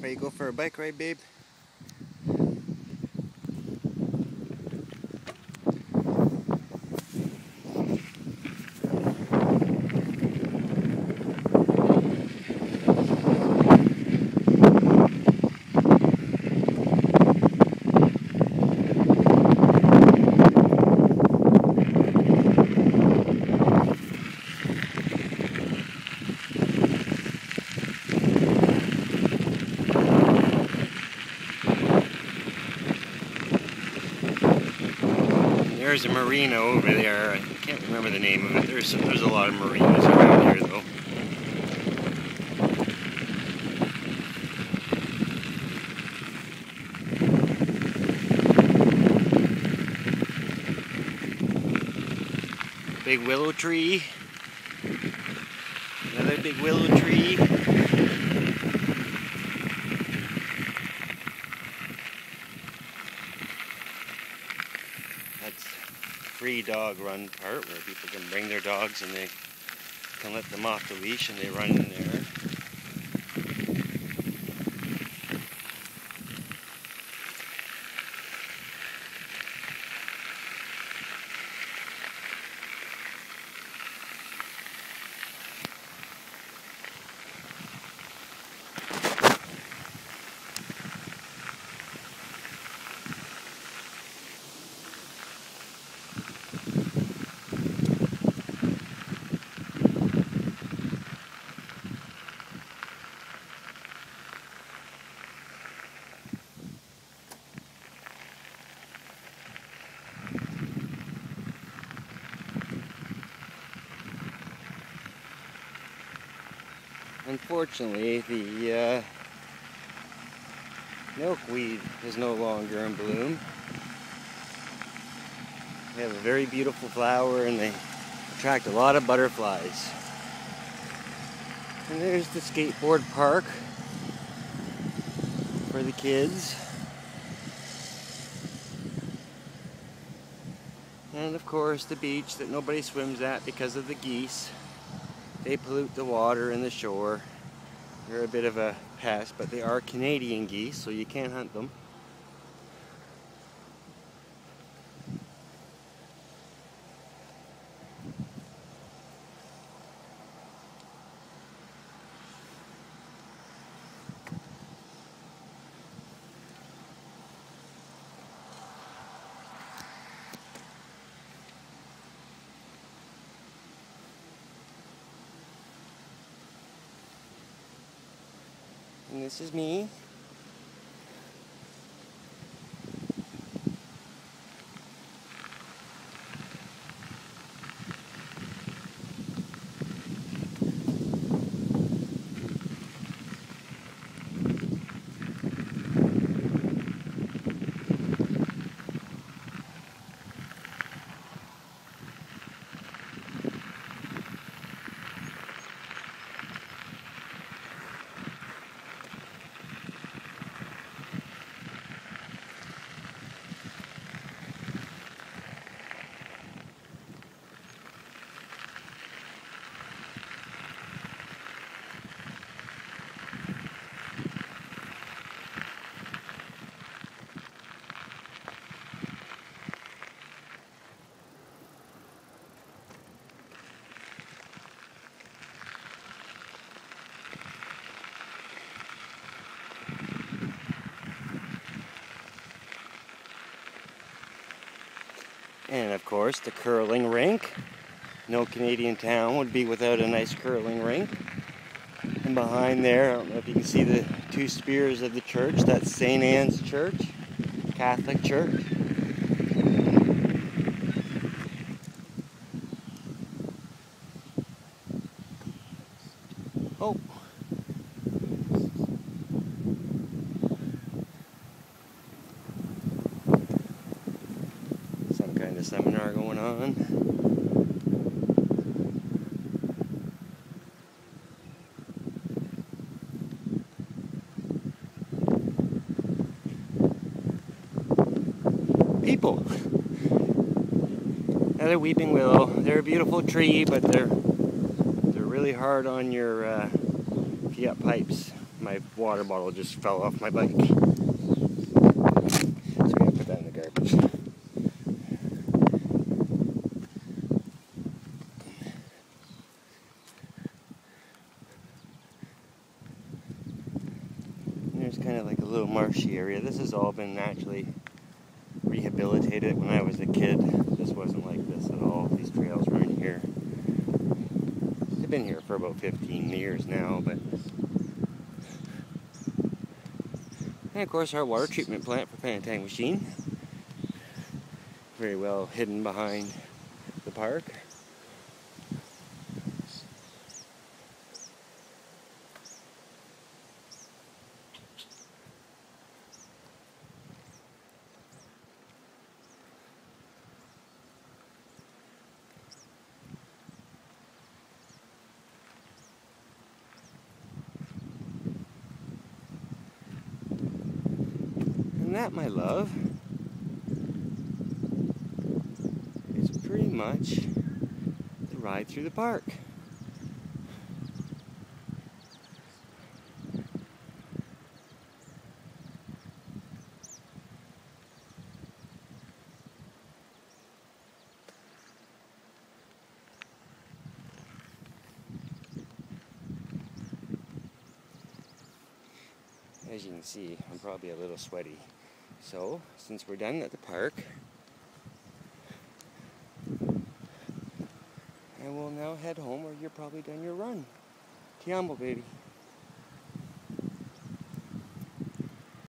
Ready to go for a bike ride, babe? There's a marina over there. I can't remember the name of it. There's a lot of marinas around here, though. Big willow tree. Another big willow tree. That's free dog run part where people can bring their dogs and they can let them off the leash and they run in there. Unfortunately, the milkweed is no longer in bloom. They have a very beautiful flower and they attract a lot of butterflies. And there's the skateboard park for the kids. And of course the beach that nobody swims at because of the geese. They pollute the water and the shore. They're a bit of a pest, but they are Canadian geese, so you can't hunt them. And this is me. And of course, the curling rink. No Canadian town would be without a nice curling rink. And behind there, I don't know if you can see the two spires of the church. That's St. Anne's Church, Catholic church. Oh. Some kind of seminar going on. People. Another weeping willow. They're a beautiful tree, but they're really hard on your if you got pipes. My water bottle just fell off my bike. So I'm gonna put that in the garbage. And there's kind of like a little marshy area. This has all been naturally rehabilitated. When I was a kid, this wasn't like this at all. These trails were in here. They've been here for about 15 years now, but... And of course our water treatment plant for Penetang-Machine. Very well hidden behind the park. And that, my love, is pretty much the ride through the park. As you can see, I'm probably a little sweaty. So, since we're done at the park, I will now head home, or you're probably done your run. Ti amo, baby.